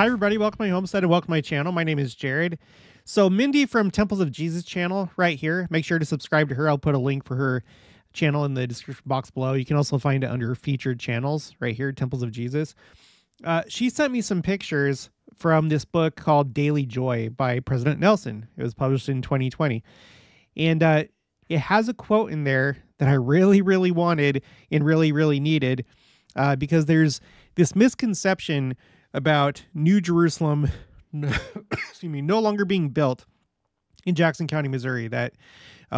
Hi, everybody. Welcome to my homestead and welcome to my channel. My name is Jared. So Mindy from Temples of Jesus channel right here. Make sure to subscribe to her. I'll put a link for her channel in the description box below. You can also find it under featured channels right here, Temples of Jesus. She sent me some pictures from this book called Daily Joy by President Nelson. It was published in 2020. And it has a quote in there that I really, really wanted and really, really needed because there's this misconception about New Jerusalem no longer being built in Jackson County, Missouri, that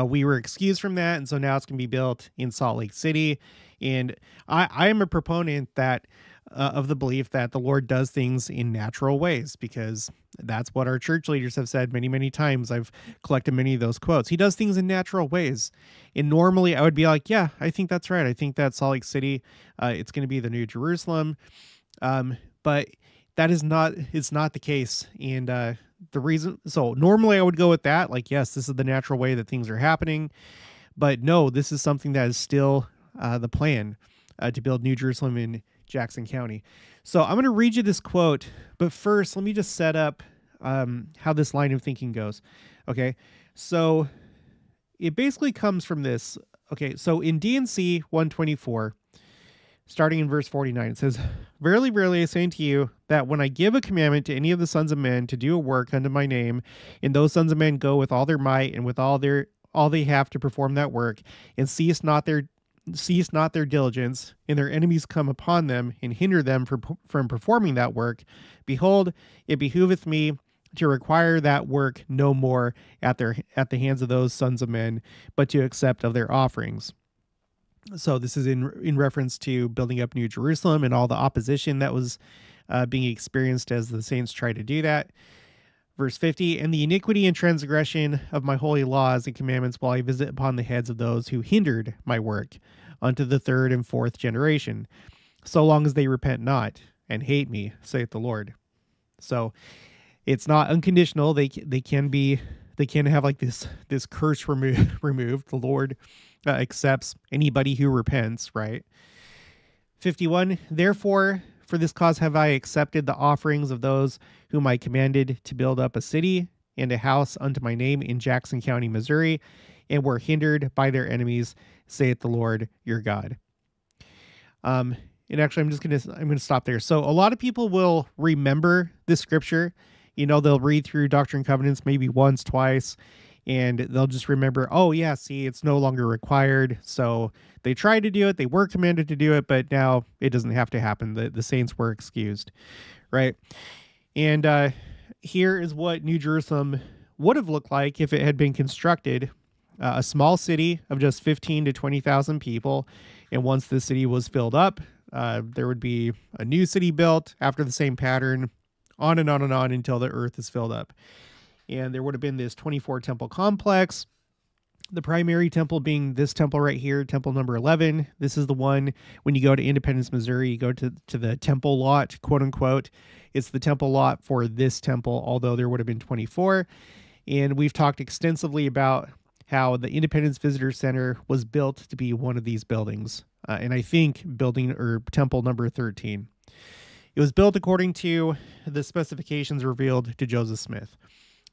we were excused from that, and so now it's going to be built in Salt Lake City. And I am a proponent that of the belief that the Lord does things in natural ways, because that's what our church leaders have said many, many times. I've collected many of those quotes. He does things in natural ways. And normally I would be like, yeah, I think that's right. I think that Salt Lake City, it's going to be the New Jerusalem. But that is not the case. And the reason, so normally I would go with that, like, yes, this is the natural way that things are happening. But no, this is something that is still the plan to build New Jerusalem in Jackson County. So I'm going to read you this quote, but first let me just set up how this line of thinking goes. Okay, so it basically comes from this. Okay, so in D&C 124, starting in verse 49, it says, "Verily, verily, I say unto you, that when I give a commandment to any of the sons of men to do a work unto my name, and those sons of men go with all their might and with all they have to perform that work, and cease not their diligence, and their enemies come upon them and hinder them from performing that work, behold, it behooveth me to require that work no more at the hands of those sons of men, but to accept of their offerings." So this is in reference to building up New Jerusalem and all the opposition that was being experienced as the saints try to do that. Verse 50, "And the iniquity and transgression of my holy laws and commandments will I visit upon the heads of those who hindered my work unto the third and fourth generation, so long as they repent not and hate me, saith the Lord." So it's not unconditional. They can have like this curse removed. The Lord accepts anybody who repents, right? 51, "Therefore, for this cause have I accepted the offerings of those whom I commanded to build up a city and a house unto my name in Jackson County, Missouri, and were hindered by their enemies, saith the Lord your God." And actually, I'm gonna stop there. So a lot of people will remember this scripture. You know, they'll read through Doctrine and Covenants maybe once, twice, and they'll just remember, oh yeah, see, it's no longer required. So they tried to do it, they were commanded to do it, but now it doesn't have to happen. The saints were excused, right? And here is what New Jerusalem would have looked like if it had been constructed. A small city of just 15 to 20,000 people. And once the city was filled up, there would be a new city built after the same pattern, on and on and on until the earth is filled up. And there would have been this 24 temple complex. The primary temple being this temple right here, temple number 11. This is the one, when you go to Independence, Missouri, you go to the temple lot, quote unquote. It's the temple lot for this temple, although there would have been 24. And we've talked extensively about how the Independence Visitor Center was built to be one of these buildings. And I think temple number 13. It was built according to the specifications revealed to Joseph Smith.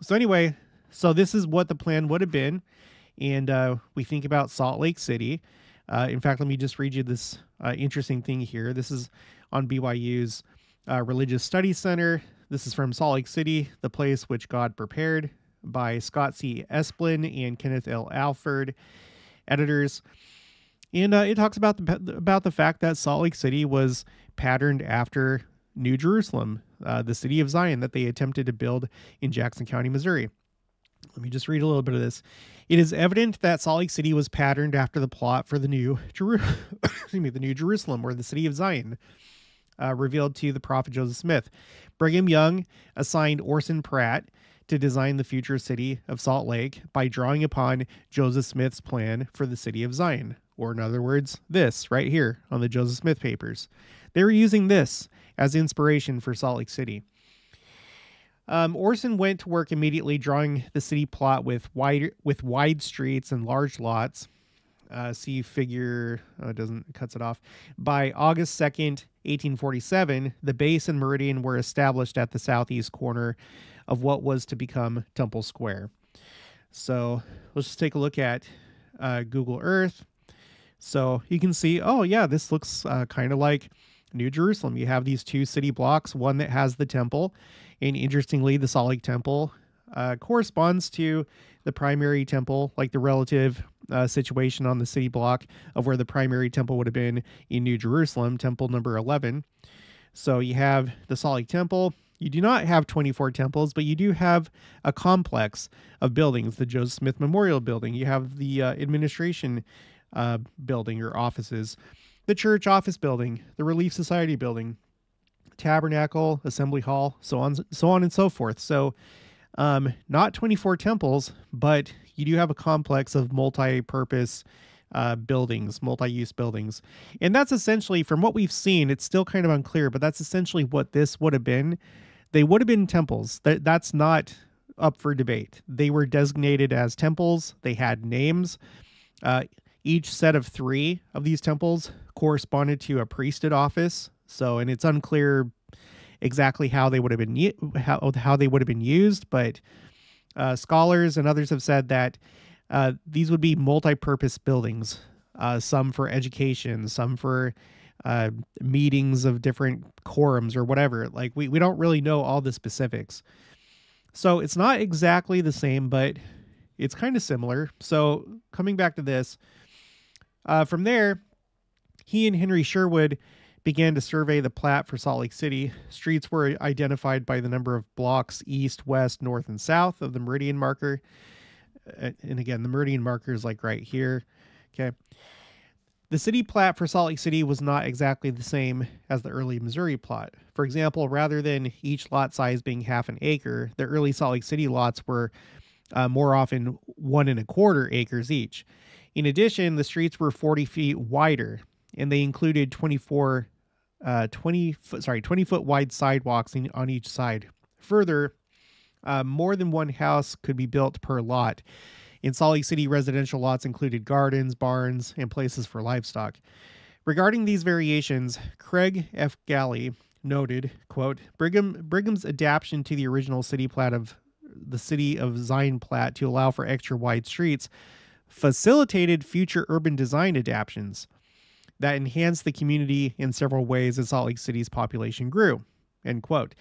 So anyway, so this is what the plan would have been. And we think about Salt Lake City. In fact, let me just read you this interesting thing here. This is on BYU's Religious Studies Center. This is from Salt Lake City, the place which God prepared, by Scott C. Esplin and Kenneth L. Alford, editors. And it talks about the fact that Salt Lake City was patterned after New Jerusalem, the city of Zion that they attempted to build in Jackson County, Missouri. Let me just read a little bit of this. "It is evident that Salt Lake City was patterned after the plot for the New Jerusalem, or the city of Zion, revealed to the prophet Joseph Smith. Brigham Young assigned Orson Pratt to design the future city of Salt Lake by drawing upon Joseph Smith's plan for the city of Zion." Or in other words, this right here on the Joseph Smith papers. They were using this as inspiration for Salt Lake City. Orson went to work immediately drawing the city plot with wide streets and large lots. see figure, it cuts it off. By August 2nd, 1847, the base and meridian were established at the southeast corner of what was to become Temple Square. So let's just take a look at Google Earth. So you can see, oh yeah, this looks kind of like New Jerusalem. You have these two city blocks, one that has the temple, and interestingly, the Salt Lake Temple corresponds to the primary temple, like the relative situation on the city block of where the primary temple would have been in New Jerusalem, temple number 11. So you have the Salt Lake Temple. You do not have 24 temples, but you do have a complex of buildings, the Joseph Smith Memorial Building. You have the administration building or offices, the church office building, the Relief Society building, tabernacle, assembly hall, so on and so forth. So not 24 temples, but you do have a complex of multi-purpose buildings, multi-use buildings. And that's essentially, from what we've seen, it's still kind of unclear, but that's essentially what this would have been. They would have been temples. That's not up for debate. They were designated as temples. They had names. Each set of 3 of these temples corresponded to a priesthood office. So, and it's unclear exactly how they would have been how they would have been used, but scholars and others have said that these would be multi-purpose buildings, some for education, some for meetings of different quorums or whatever. Like we don't really know all the specifics. So it's not exactly the same, but it's kind of similar. So coming back to this, from there, he and Henry Sherwood began to survey the plat for Salt Lake City. Streets were identified by the number of blocks east, west, north, and south of the meridian marker. And again, the meridian marker is like right here. Okay. The city plat for Salt Lake City was not exactly the same as the early Missouri plot. For example, rather than each lot size being half an acre, the early Salt Lake City lots were more often 1 1/4 acres each. In addition, the streets were 40 feet wider, and they included 20 foot wide sidewalks on each side. Further, more than one house could be built per lot. In Salt Lake City, residential lots included gardens, barns, and places for livestock. Regarding these variations, Craig F. Galley noted, quote, Brigham's adaptation to the original city plat of the city of Zion plat to allow for extra wide streets facilitated future urban design adaptations that enhanced the community in several ways as Salt Lake City's population grew, end quote.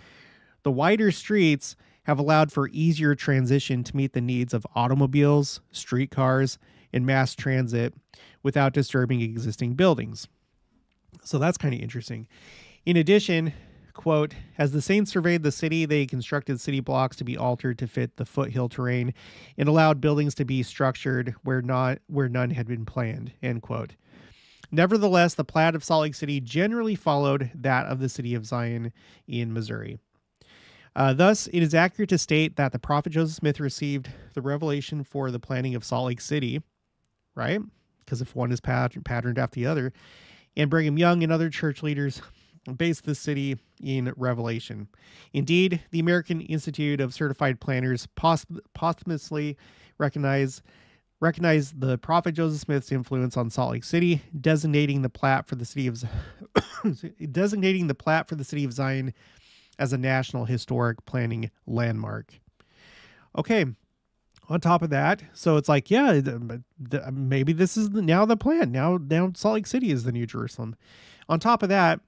The wider streets have allowed for easier transition to meet the needs of automobiles, streetcars, and mass transit without disturbing existing buildings. So that's kind of interesting. In addition, quote, as the Saints surveyed the city, they constructed city blocks to be altered to fit the foothill terrain and allowed buildings to be structured where none had been planned, end quote. Nevertheless, the plat of Salt Lake City generally followed that of the city of Zion in Missouri. Thus, it is accurate to state that the prophet Joseph Smith received the revelation for the planning of Salt Lake City, right? Because if one is patterned after the other, and Brigham Young and other church leaders based the city in Revelation. Indeed, the American Institute of Certified Planners posthumously recognized the prophet Joseph Smith's influence on Salt Lake City, designating the plat for the city of Zion as a National Historic Planning Landmark. Okay, on top of that, so it's like, yeah, maybe this is now the plan. Now Salt Lake City is the New Jerusalem. On top of that,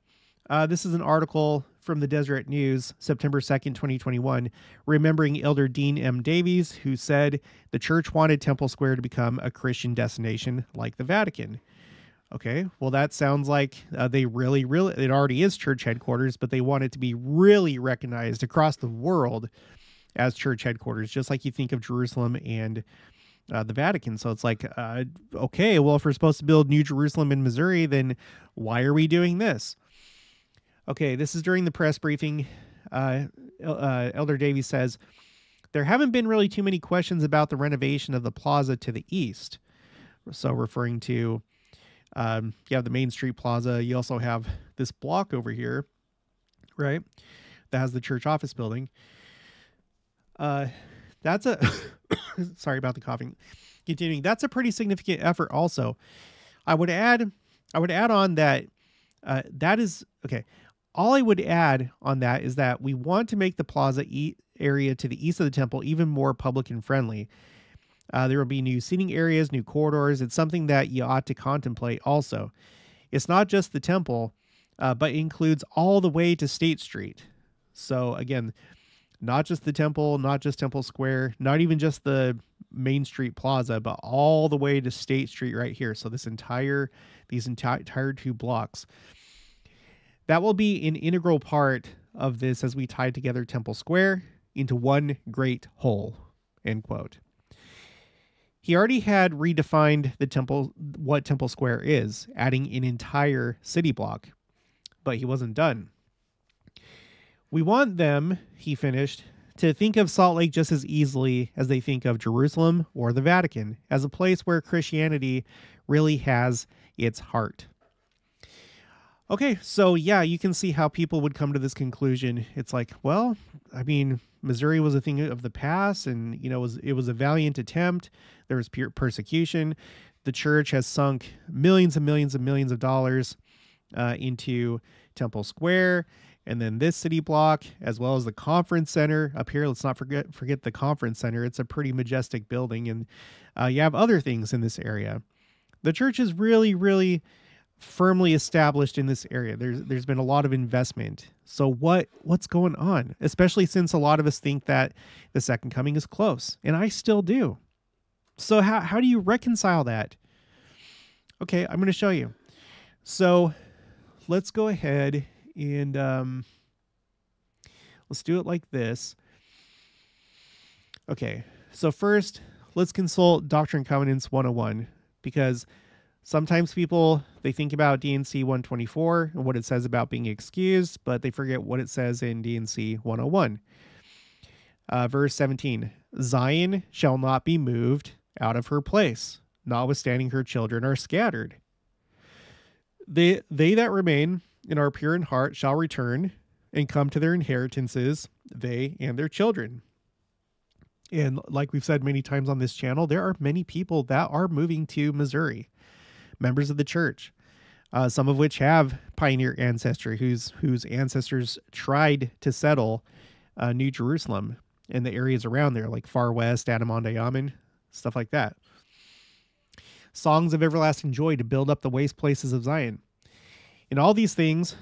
this is an article from the Deseret News, September 2nd, 2021, remembering Elder Dean M. Davies, who said the church wanted Temple Square to become a Christian destination like the Vatican. Okay, well, that sounds like they really, it already is church headquarters, but they want it to be really recognized across the world as church headquarters, just like you think of Jerusalem and the Vatican. So it's like, okay, well, if we're supposed to build New Jerusalem in Missouri, then why are we doing this? Okay, this is during the press briefing. Elder Davies says, there haven't been really too many questions about the renovation of the plaza to the east. So referring to, you have the Main Street Plaza. You also have this block over here, right? That has the church office building. That's a, sorry about the coughing. Continuing, that's a pretty significant effort also. I would add on that that is okay. All I would add on that is that we want to make the plaza area to the east of the temple even more public and friendly. There will be new seating areas, new corridors. It's something that you ought to contemplate also. It's not just the temple, but includes all the way to State Street. So again, not just the temple, not just Temple Square, not even just the Main Street Plaza, but all the way to State Street right here. So these entire 2 blocks. That will be an integral part of this as we tie together Temple Square into one great whole, end quote. He already had redefined the temple, what Temple Square is, adding an entire city block, but he wasn't done. We want them, he finished, to think of Salt Lake just as easily as they think of Jerusalem or the Vatican, as a place where Christianity really has its heart. Okay, so yeah, you can see how people would come to this conclusion. It's like, well, I mean, Missouri was a thing of the past, and it was a valiant attempt. There was persecution. The church has sunk millions and millions and millions of dollars into Temple Square, and then this city block, as well as the conference center up here. Let's not forget the conference center. It's a pretty majestic building, and you have other things in this area. The church is really, really firmly established in this area. There's been a lot of investment. So what's going on? Especially since a lot of us think that the second coming is close, and I still do. So how do you reconcile that? Okay, I'm going to show you. So let's go ahead and let's do it like this. Okay, so first let's consult Doctrine and Covenants 101, because sometimes people, they think about D&C 124 and what it says about being excused, but they forget what it says in D&C 101. Verse 17, Zion shall not be moved out of her place, notwithstanding her children are scattered. They that remain and are pure in heart shall return and come to their inheritances, they and their children. And like we've said many times on this channel, there are many people that are moving to Missouri, members of the church, some of which have pioneer ancestry, whose ancestors tried to settle New Jerusalem and the areas around there, like Far West, Adamonte-Ammon, stuff like that. Songs of everlasting joy to build up the waste places of Zion. In all these things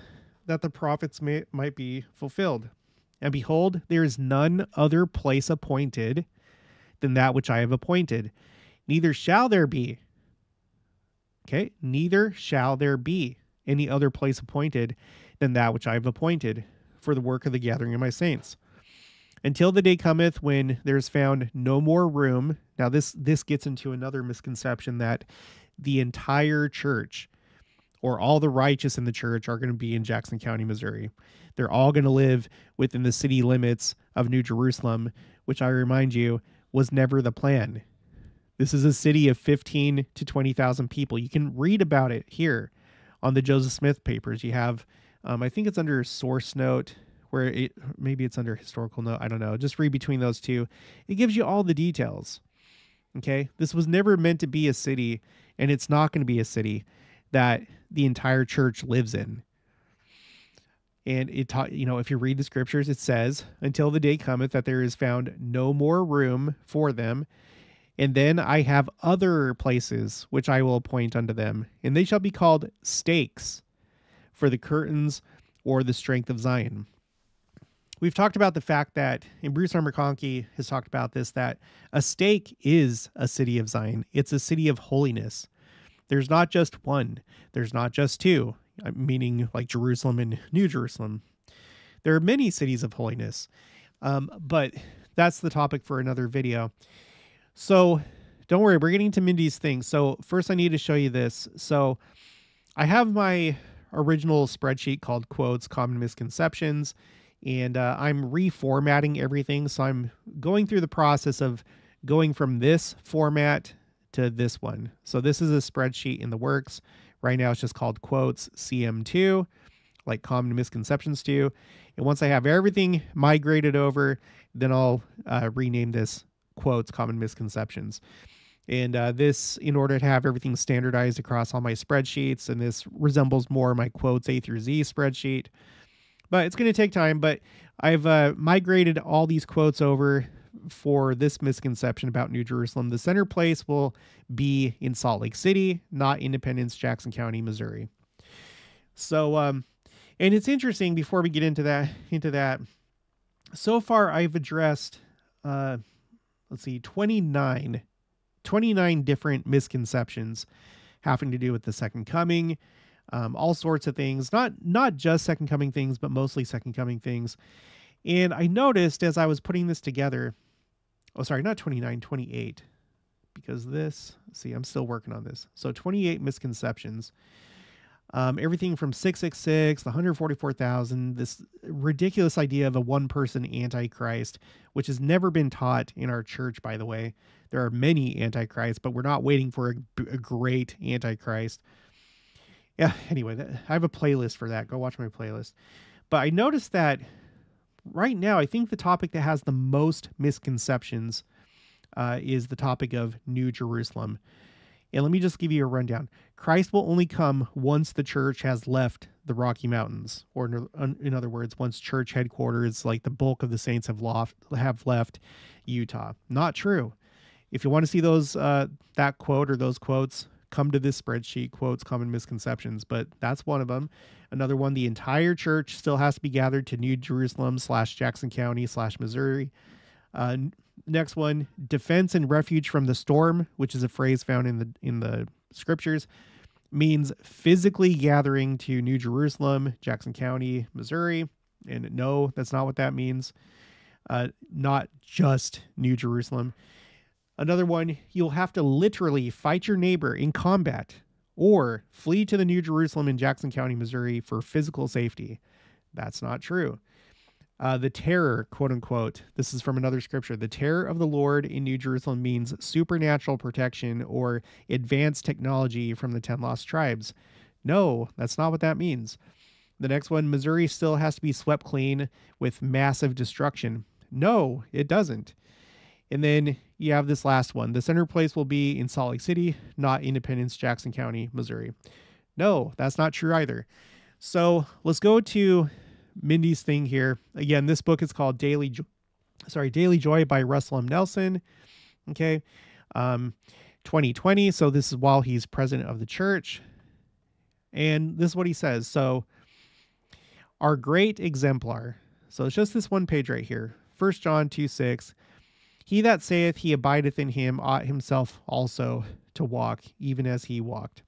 that the prophets might be fulfilled. And behold, there is none other place appointed than that which I have appointed. Neither shall there be. Okay, neither shall there be any other place appointed than that which I have appointed for the work of the gathering of my saints. Until the day cometh when there is found no more room. Now this gets into another misconception, that the entire church or all the righteous in the church are going to be in Jackson County, Missouri. They're all going to live within the city limits of New Jerusalem, which I remind you was never the plan. This is a city of 15 to 20,000 people. You can read about it here on the Joseph Smith papers. You have, I think it's under source note, maybe it's under historical note. I don't know. Just read between those two. It gives you all the details. Okay. This was never meant to be a city, and it's not going to be a city that the entire church lives in. And if you read the scriptures, it says, until the day cometh that there is found no more room for them. And then I have other places which I will appoint unto them, and they shall be called stakes for the curtains or the strength of Zion. We've talked about the fact that, and Bruce R. McConkie has talked about this, that a stake is a city of Zion. It's a city of holiness. There's not just one. There's not just two, meaning like Jerusalem and New Jerusalem. There are many cities of holiness, but that's the topic for another video. So don't worry, we're getting to Mindy's thing. So first I need to show you this. So I have my original spreadsheet called Quotes, Common Misconceptions, and I'm reformatting everything. So I'm going through the process of going from this format to this one. So this is a spreadsheet in the works. Right now it's just called Quotes CM2, like Common Misconceptions 2. And once I have everything migrated over, then I'll rename this Quotes Common Misconceptions. And this, in order to have everything standardized across all my spreadsheets, and this resembles more my quotes A through Z spreadsheet. But it's going to take time, but I've migrated all these quotes over for this misconception about New Jerusalem. The center place will be in Salt Lake City, not Independence, Jackson County, Missouri. So, and it's interesting, before we get into that, so far I've addressed, 29 different misconceptions having to do with the second coming, all sorts of things, not just second coming things, but mostly second coming things. And I noticed as I was putting this together, not 29, 28, because I'm still working on this. So 28 misconceptions, everything from 666, the 144,000, this ridiculous idea of a one-person antichrist, which has never been taught in our church, by the way. There are many antichrists, but we're not waiting for a great antichrist. Yeah, anyway, I have a playlist for that. Go watch my playlist. But I noticed that right now, I think the topic that has the most misconceptions is the topic of New Jerusalem. And let me just give you a rundown. Christ will only come once the church has left the Rocky Mountains, or in other words, once church headquarters, like the bulk of the saints have left Utah. Not true. If you want to see those that quote or those quotes, come to this spreadsheet, quotes, common misconceptions, but that's one of them. Another one, the entire church still has to be gathered to New Jerusalem / Jackson County / Missouri. Next one, defense and refuge from the storm, which is a phrase found in the scriptures, means physically gathering to New Jerusalem, Jackson County, Missouri. And no, that's not what that means. Not just New Jerusalem. Another one, you'll have to literally fight your neighbor in combat or flee to the New Jerusalem in Jackson County, Missouri for physical safety. That's not true. The terror, quote unquote, this is from another scripture. The terror of the Lord in New Jerusalem means supernatural protection or advanced technology from the 10 lost tribes. No, that's not what that means. The next one, Missouri still has to be swept clean with massive destruction. No, it doesn't. And then you have this last one. The center place will be in Salt Lake City, not Independence, Jackson County, Missouri. No, that's not true either. So let's go to Mindy's thing here. Again, this book is called Daily Joy by Russell M. Nelson. Okay. 2020. So this is while he's president of the church. And this is what he says. So our great exemplar. So it's just this one page right here. 1 John 2:6. He that saith he abideth in him ought himself also to walk, even as he walked.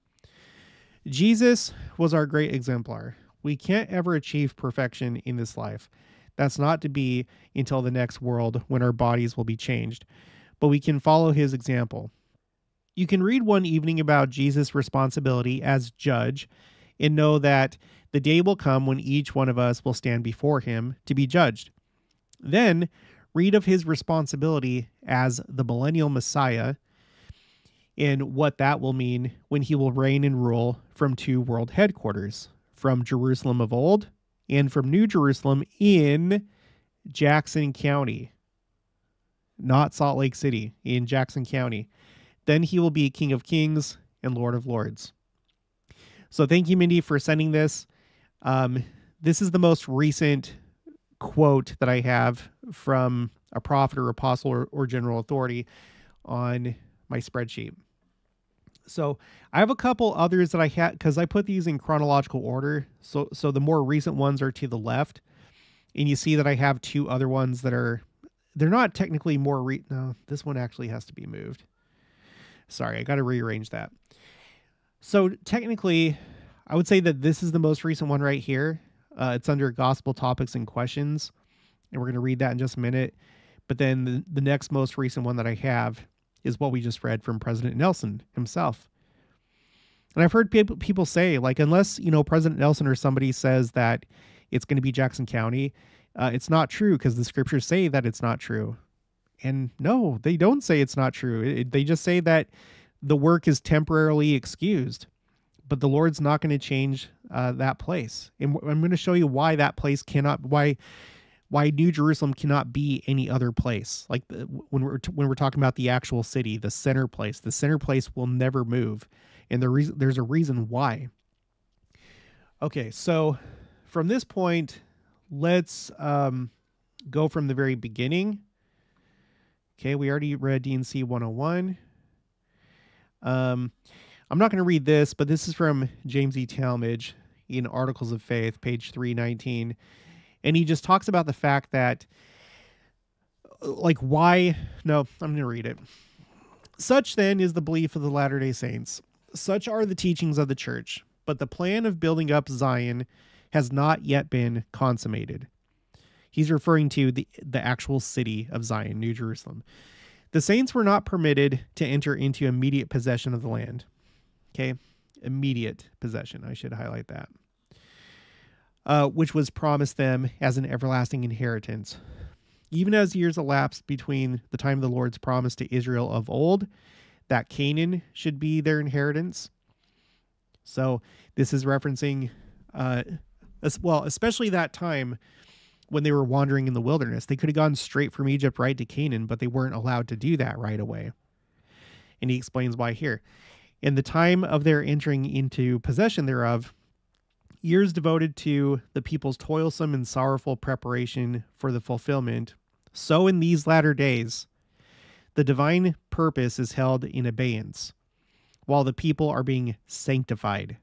Jesus was our great exemplar. We can't ever achieve perfection in this life. That's not to be until the next world when our bodies will be changed. But we can follow his example. You can read one evening about Jesus' responsibility as judge and know that the day will come when each one of us will stand before him to be judged. Then read of his responsibility as the millennial Messiah and what that will mean when he will reign and rule from two world headquarters, from Jerusalem of old and from New Jerusalem in Jackson County, not Salt Lake City, in Jackson County. Then he will be King of Kings and Lord of Lords. So thank you, Mindy, for sending this. This is the most recent quote that I have from a prophet or apostle or general authority on my spreadsheet. So I have a couple others that I had because I put these in chronological order. So the more recent ones are to the left, and you see that I have two other ones that they're not technically more no, this one actually has to be moved. Sorry, I got to rearrange that. So technically, I would say that this is the most recent one right here. It's under Gospel Topics and Questions, and we're going to read that in just a minute. But then the next most recent one that I have is what we just read from President Nelson himself. And I've heard people say, like, unless, President Nelson or somebody says that it's going to be Jackson County, it's not true because the scriptures say that it's not true. And no, they don't say it's not true. They just say that the work is temporarily excused. But the Lord's not going to change that place. And I'm going to show you why that place why New Jerusalem cannot be any other place. Like when we're talking about the actual city, the center place will never move, and there's a reason why. Okay, so from this point, let's go from the very beginning. Okay, we already read D&C 101. I'm not going to read this, but this is from James E. Talmage in Articles of Faith, page 319. And he just talks about the fact that, like, why... No, I'm going to read it. Such, then, is the belief of the Latter-day Saints. Such are the teachings of the church. But the plan of building up Zion has not yet been consummated. He's referring to the actual city of Zion, New Jerusalem. The saints were not permitted to enter into immediate possession of the land. Okay, immediate possession. I should highlight that. Which was promised them as an everlasting inheritance. Even as years elapsed between the time of the Lord's promise to Israel of old, that Canaan should be their inheritance. So this is referencing, especially that time when they were wandering in the wilderness. They could have gone straight from Egypt right to Canaan, but they weren't allowed to do that right away. And he explains why here. In the time of their entering into possession thereof, years devoted to the people's toilsome and sorrowful preparation for the fulfillment, so in these latter days, the divine purpose is held in abeyance, while the people are being sanctified.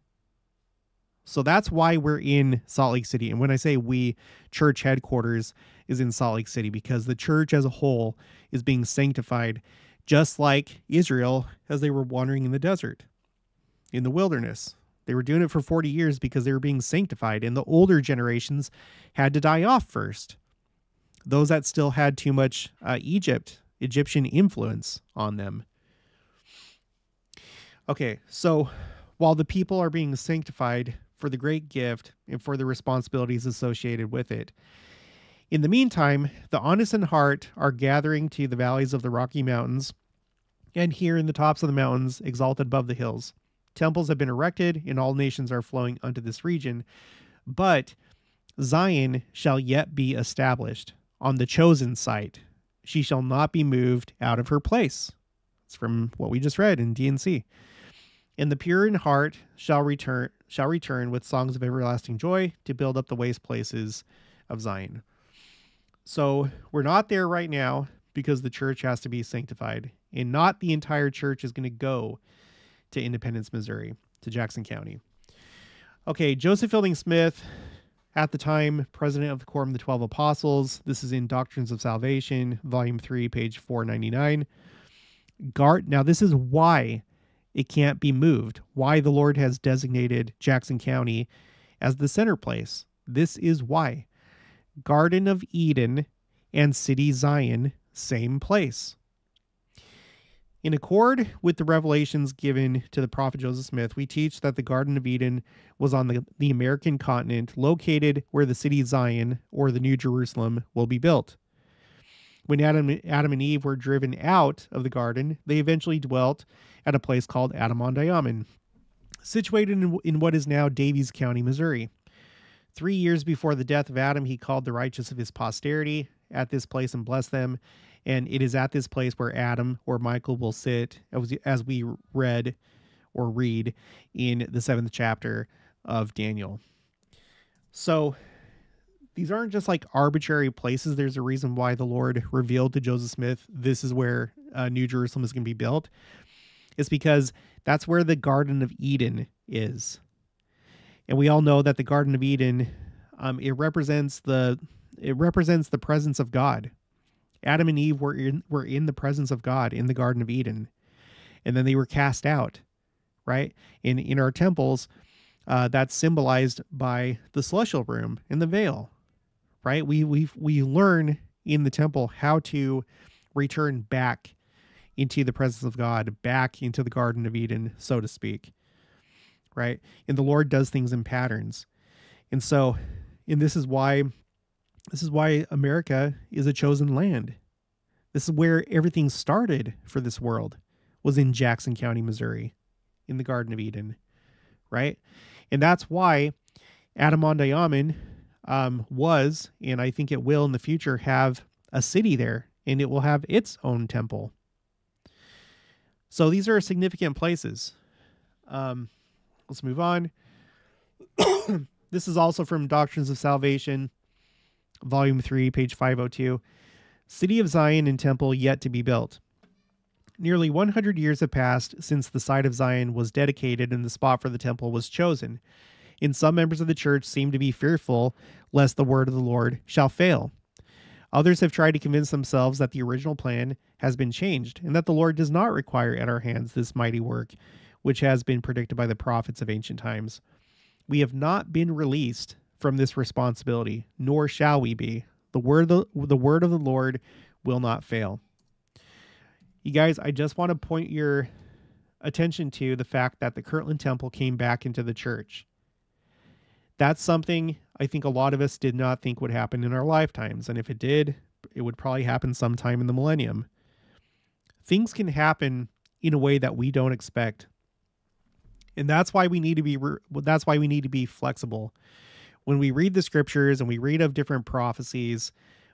So that's why we're in Salt Lake City. And when I say we, church headquarters is in Salt Lake City, because the church as a whole is being sanctified, just like Israel as they were wandering in the desert, in the wilderness. They were doing it for 40 years because they were being sanctified, and the older generations had to die off first. Those that still had too much Egyptian influence on them. Okay, so while the people are being sanctified for the great gift and for the responsibilities associated with it, in the meantime, the honest in heart are gathering to the valleys of the Rocky Mountains, and here in the tops of the mountains, exalted above the hills. Temples have been erected, and all nations are flowing unto this region. But Zion shall yet be established on the chosen site. She shall not be moved out of her place. It's from what we just read in D&C. And the pure in heart shall return with songs of everlasting joy to build up the waste places of Zion. So we're not there right now because the church has to be sanctified, and not the entire church is going to go to Independence, Missouri, to Jackson County. Okay, Joseph Fielding Smith, at the time, president of the Quorum of the 12 Apostles. This is in Doctrines of Salvation, volume 3, page 499. Now, this is why it can't be moved, why the Lord has designated Jackson County as the center place. This is why. Garden of Eden and City Zion, same place. In accord with the revelations given to the prophet Joseph Smith, we teach that the Garden of Eden was on the American continent, located where the city Zion, or the New Jerusalem, will be built. When Adam and Eve were driven out of the garden, they eventually dwelt at a place called Adam-on-Diamond, situated in what is now Davies County, Missouri. 3 years before the death of Adam, he called the righteous of his posterity at this place and blessed them. And it is at this place where Adam or Michael will sit, as we read or read in the 7th chapter of Daniel. So these aren't just like arbitrary places. There's a reason why the Lord revealed to Joseph Smith, this is where New Jerusalem is going to be built. It's because that's where the Garden of Eden is. And we all know that the Garden of Eden, it represents the presence of God. Adam and Eve were in the presence of God in the Garden of Eden, and then they were cast out, right? In our temples, that's symbolized by the celestial room and the veil, right? We learn in the temple how to return back into the presence of God, back into the Garden of Eden, so to speak, right? And the Lord does things in patterns, and this is why America is a chosen land. This is where everything started for this world, was in Jackson County, Missouri, in the Garden of Eden, right? And that's why Adam-on-Diamond was, and I think it will in the future, have a city there, and it will have its own temple. So these are significant places. Let's move on. This is also from Doctrines of Salvation, Volume 3, page 502. City of Zion and temple yet to be built. Nearly 100 years have passed since the site of Zion was dedicated and the spot for the temple was chosen. And some members of the church seem to be fearful lest the word of the Lord shall fail. Others have tried to convince themselves that the original plan has been changed and that the Lord does not require at our hands this mighty work, which has been predicted by the prophets of ancient times. We have not been released from this responsibility, nor shall we be. The word of the Lord will not fail. You guys, I just want to point your attention to the fact that the Kirtland Temple came back into the church. That's something I think a lot of us did not think would happen in our lifetimes. And if it did, it would probably happen sometime in the millennium. Things can happen in a way that we don't expect. And that's why we need to be flexible. When we read the scriptures and we read of different prophecies,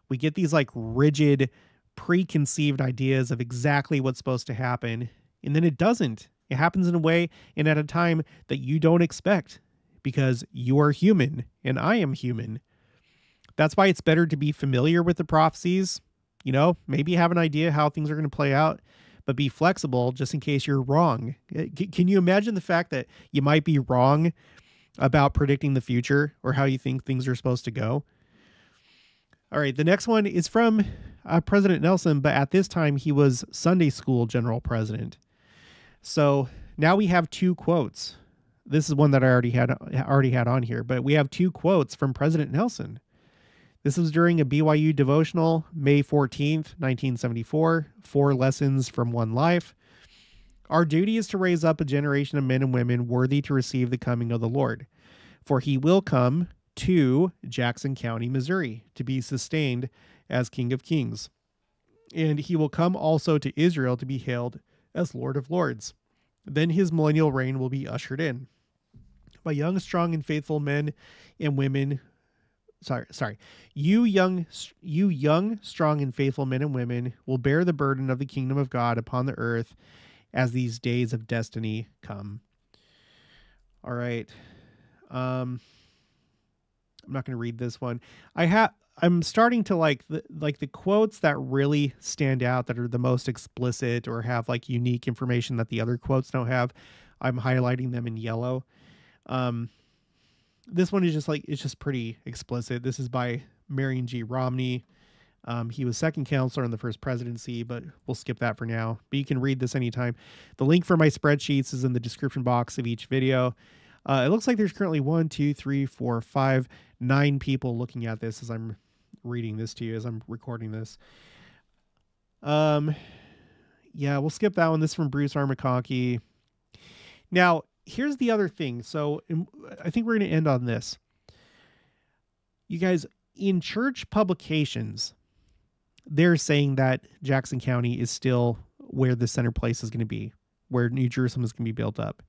we get these like rigid, preconceived ideas of exactly what's supposed to happen. And then it doesn't. It happens in a way and at a time that you don't expect, because you are human and I am human. That's why it's better to be familiar with the prophecies, maybe have an idea how things are going to play out, but be flexible just in case you're wrong. Can you imagine the fact that you might be wrong about predicting the future or how you think things are supposed to go? All right, the next one is from President Nelson, but at this time he was Sunday school general president. So now we have two quotes. This is one that I already had on here, but we have two quotes from President Nelson. This was during a BYU devotional, May 14th, 1974, 4 lessons from one life. Our duty is to raise up a generation of men and women worthy to receive the coming of the Lord, for he will come to Jackson County, Missouri, to be sustained as King of Kings. And he will come also to Israel to be hailed as Lord of Lords. Then his millennial reign will be ushered in by young, strong, and faithful men and women. You young, strong, and faithful men and women will bear the burden of the kingdom of God upon the earth as these days of destiny come. All right. I'm not going to read this one. I'm starting to like the quotes that really stand out, that are the most explicit or have like unique information that the other quotes don't have. I'm highlighting them in yellow. This one is just pretty explicit. This is by Marion G. Romney. He was second counselor in the first presidency, but we'll skip that for now. But you can read this anytime. The link for my spreadsheets is in the description box of each video. It looks like there's currently 9 people looking at this as I'm reading this to you, as I'm recording this. Yeah, we'll skip that one. This is from Bruce R. McConkie. Now, here's the other thing. So I think we're going to end on this. You guys, in church publications, they're saying that Jackson County is still where the center place is going to be, where New Jerusalem is going to be built up.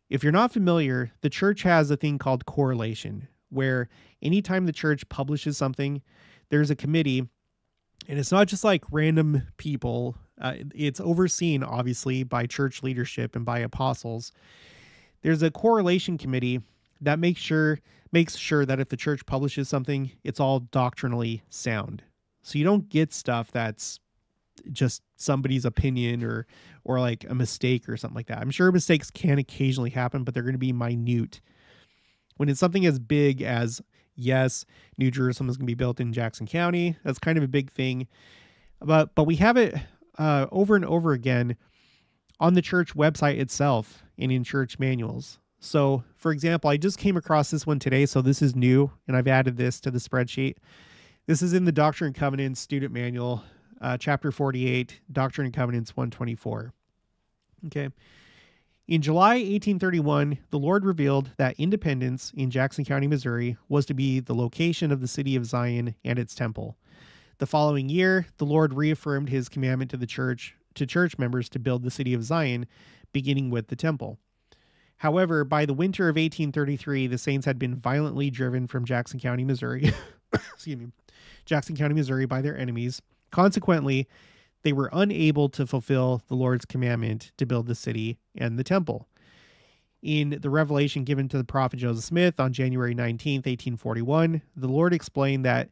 If you're not familiar, the church has a thing called correlation, where anytime the church publishes something, there's a committee, and it's not just like random people. It's overseen, obviously, by church leadership and by apostles. There's a correlation committee that makes sure that if the church publishes something, it's all doctrinally sound. So you don't get stuff that's just somebody's opinion or like a mistake or something like that. I'm sure mistakes can occasionally happen, but they're going to be minute. When it's something as big as, yes, New Jerusalem is going to be built in Jackson County, that's kind of a big thing. But we have it over and over again on the church website itself and in church manuals. So, for example, I just came across this one today, so this is new, and I've added this to the spreadsheet. This is in the Doctrine and Covenants student manual, chapter 48, Doctrine and Covenants 124. Okay. In July 1831, the Lord revealed that Independence in Jackson County, Missouri, was to be the location of the city of Zion and its temple. The following year, the Lord reaffirmed his commandment to church members to build the city of Zion, beginning with the temple. However, by the winter of 1833, the Saints had been violently driven from Jackson County, Missouri, excuse me, Jackson County, Missouri by their enemies. Consequently, they were unable to fulfill the Lord's commandment to build the city and the temple. In the revelation given to the prophet Joseph Smith on January 19th, 1841, the Lord explained that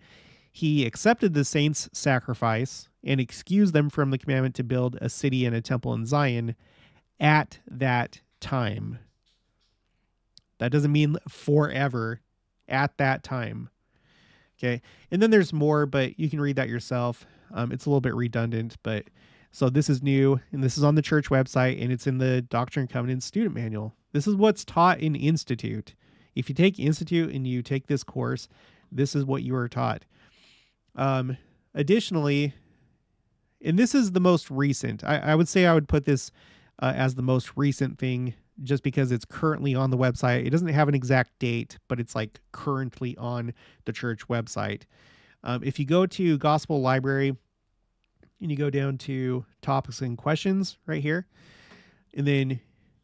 he accepted the saints' sacrifice and excused them from the commandment to build a city and a temple in Zion at that time. That doesn't mean forever, at that time. Okay. And then there's more, but you can read that yourself. It's a little bit redundant, but so this is new, and this is on the church website, and it's in the Doctrine and Covenants student manual. This is what's taught in Institute. If you take Institute and you take this course, this is what you are taught. Additionally, and this is the most recent, I would say I would put this as the most recent thing just because it's currently on the website. It doesn't have an exact date, but it's like currently on the church website. If you go to Gospel Library and you go down to topics and questions right here, and then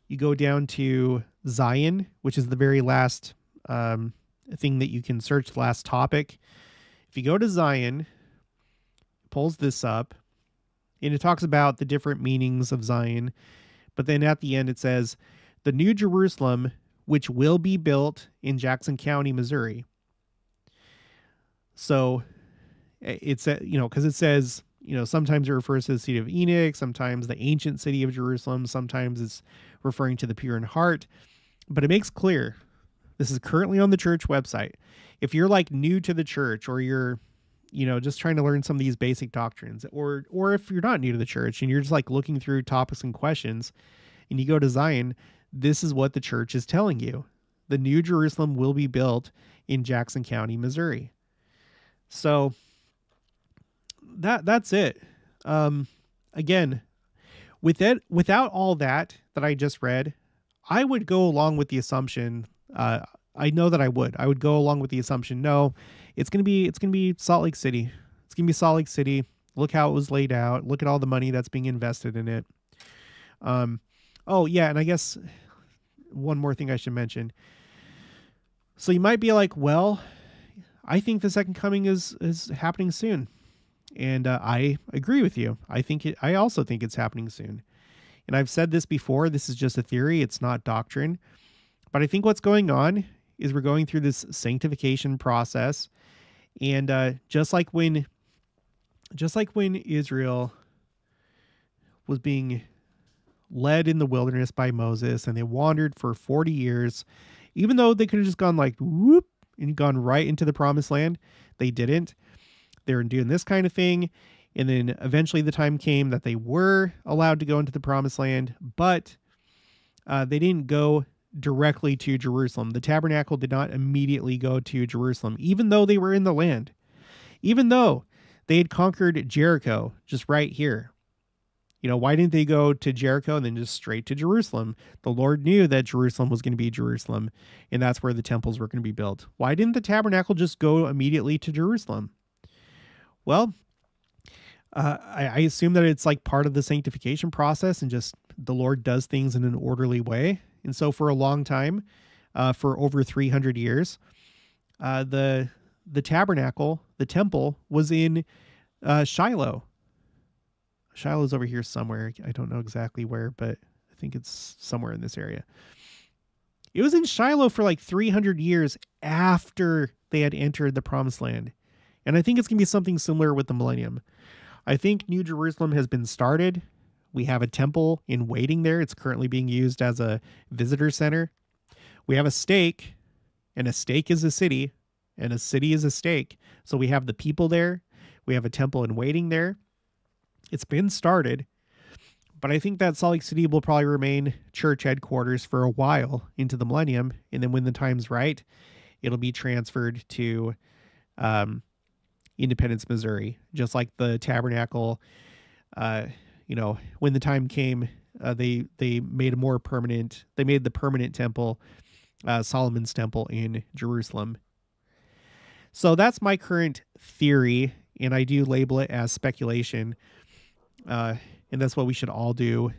you go down to Zion, which is the very last thing that you can search, the last topic. If you go to Zion, it pulls this up, and it talks about the different meanings of Zion. But then at the end, it says, the New Jerusalem, which will be built in Jackson County, Missouri. So it's, because it says, sometimes it refers to the city of Enoch, sometimes the ancient city of Jerusalem, sometimes it's referring to the pure in heart. But it makes clear, this is currently on the church website. If you're like new to the church, or you're, just trying to learn some of these basic doctrines, or if you're not new to the church and you're just like looking through topics and questions and you go to Zion, this is what the church is telling you. The New Jerusalem will be built in Jackson County, Missouri. So that's it. Again, without all that I just read, I would go along with the assumption, I know that I would go along with the assumption, no, it's going to be Salt Lake City. It's going to be Salt Lake City. Look how it was laid out. Look at all the money that's being invested in it. Oh yeah. And I guess one more thing I should mention. So you might be like, well, I think the second coming is happening soon. And I agree with you. I also think it's happening soon. And I've said this before, this is just a theory. It's not doctrine. But I think what's going on is we're going through this sanctification process. And just like when Israel was being led in the wilderness by Moses and they wandered for 40 years, even though they could have just gone like whoop and gone right into the promised land, they didn't. They were doing this kind of thing. And then eventually the time came that they were allowed to go into the promised land, but they didn't go directly to Jerusalem. The tabernacle did not immediately go to Jerusalem, even though they were in the land, even though they had conquered Jericho just right here. Why didn't they go to Jericho and then just straight to Jerusalem? The Lord knew that Jerusalem was going to be Jerusalem, and that's where the temples were going to be built. Why didn't the tabernacle just go immediately to Jerusalem? Well, I assume that it's like part of the sanctification process, and just the Lord does things in an orderly way. And so for a long time, for over 300 years, the tabernacle, the temple, was in Shiloh. Shiloh's over here somewhere. I don't know exactly where, but I think it's somewhere in this area. It was in Shiloh for like 300 years after they had entered the promised land. And I think it's going to be something similar with the millennium. I think New Jerusalem has been started. We have a temple in waiting there. It's currently being used as a visitor center. We have a stake, and a stake is a city, and a city is a stake. So we have the people there. We have a temple in waiting there. It's been started, but I think that Salt Lake City will probably remain church headquarters for a while into the millennium. And then when the time's right, it'll be transferred to Independence, Missouri, just like the tabernacle. When the time came, they made the permanent temple, Solomon's temple in Jerusalem. So that's my current theory, and I do label it as speculation. And that's what we should all do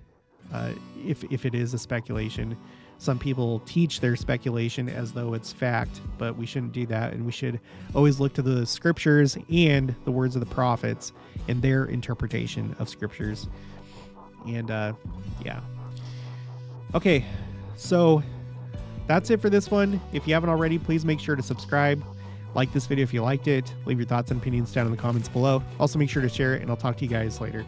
if it is a speculation. some people teach their speculation as though it's fact, but we shouldn't do that. And we should always look to the scriptures and the words of the prophets and their interpretation of scriptures. And yeah. Okay, so that's it for this one. If you haven't already, please make sure to subscribe. Like this video if you liked it. Leave your thoughts and opinions down in the comments below. Also make sure to share it, and I'll talk to you guys later.